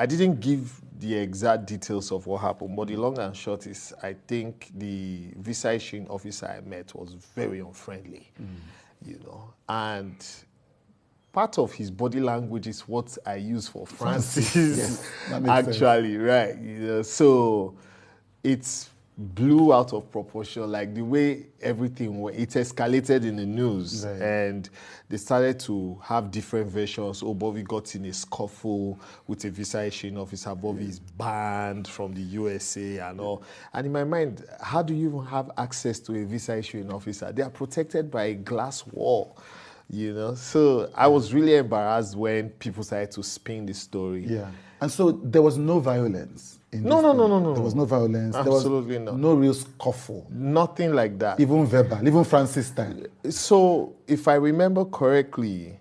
I didn't give the exact details of what happened, but the long and short is I think the visa issuing officer I met was very unfriendly, you know, and part of his body language is what I use for Francis, yes, that makes actually, sense. Right? You know, so it's blew out of proportion, like the way everything went. It escalated in the news, right. And they started to have different versions. Oh, Bovi got in a scuffle with a visa issuing officer. Bovi is banned from the USA and all. And in my mind, how do you even have access to a visa issuing officer? They are protected by a glass wall. You know, so I was really embarrassed when people started to spin the story. Yeah, and so there was no violence. No. There was no violence. Absolutely there was not. No real scuffle. Nothing like that. Even verbal, even Francis style. So, if I remember correctly,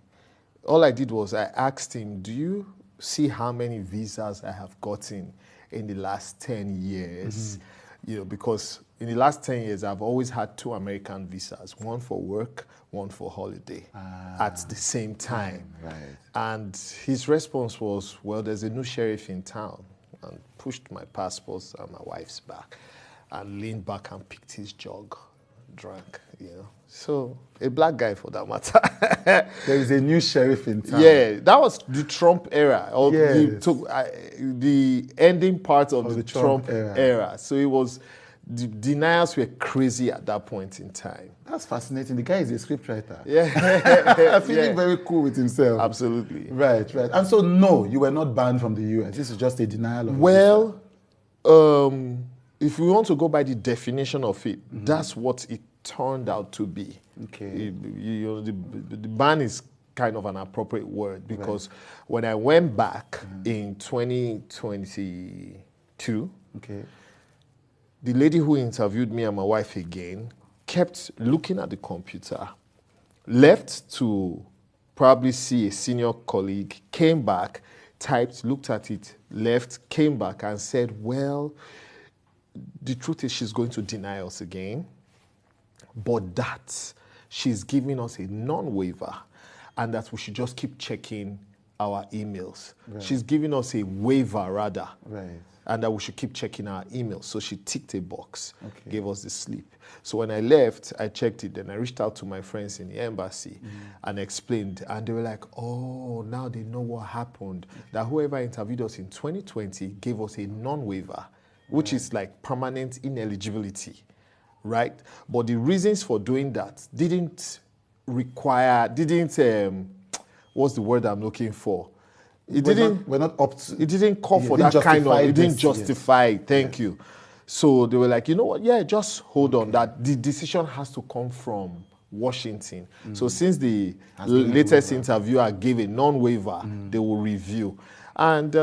all I did was I asked him, do you see how many visas I have gotten in the last 10 years? You know, because in the last 10 years, I've always had 2 American visas, one for work, one for holiday, at the same time. Right. And his response was, well, there's a new sheriff in town, and pushed my passports and my wife's back and leaned back and picked his jug, drank, you know. So, a black guy for that matter. There is a new sheriff in town. Yeah, that was the Trump era. Or Yes. the ending part of the Trump era. So it was, the denials were crazy at that point in time. That's fascinating. The guy is a scriptwriter. Yeah. Feeling very cool with himself. Absolutely. Right. And so, no, you were not banned from the US. This is just a denial of Well, if we want to go by the definition of it, that's what it turned out to be. Okay. The ban is kind of an appropriate word because when I went back in 2022, okay, the lady who interviewed me and my wife again kept looking at the computer, left to probably see a senior colleague, came back, typed, looked at it, left, came back and said, well, the truth is she's going to deny us again, but that she's giving us a non-waiver and that we should just keep checking our emails. Right. She's giving us a waiver rather. Right. And that we should keep checking our emails. So she ticked a box, gave us the slip. So when I left, I checked it, and I reached out to my friends in the embassy and explained. And they were like, oh, now they know what happened. That whoever interviewed us in 2020 gave us a non-waiver, which is like permanent ineligibility, right? But the reasons for doing that didn't what's the word I'm looking for? We're not up to, it didn't call for that kind of, it didn't justify, thank you. So they were like, you know what, just hold on, that the decision has to come from Washington. So since the latest interviewer gave a non-waiver, they will review. And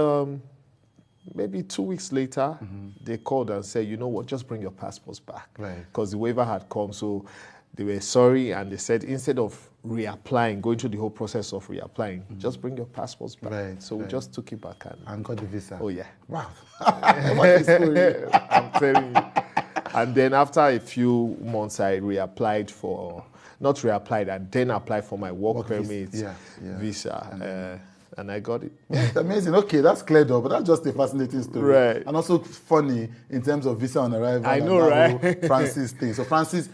maybe 2 weeks later, they called and said, you know what, just bring your passports back. Because the waiver had come, so they were sorry, and they said instead of reapplying, going through the whole process of reapplying, just bring your passports back. So we just took it back and got the visa. Oh yeah. Wow. What a story. I'm telling you. And then after a few months, I reapplied for, not reapplied, and then applied for my work permit visa. And I got it. It's amazing. Okay, that's cleared up, but that's just a fascinating story. Right. And also funny in terms of visa on arrival. I know, right? Francis thing. So Francis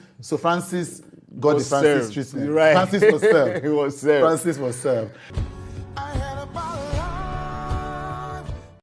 got the Francis treatment. Right. Francis was served. He was served. Francis was served.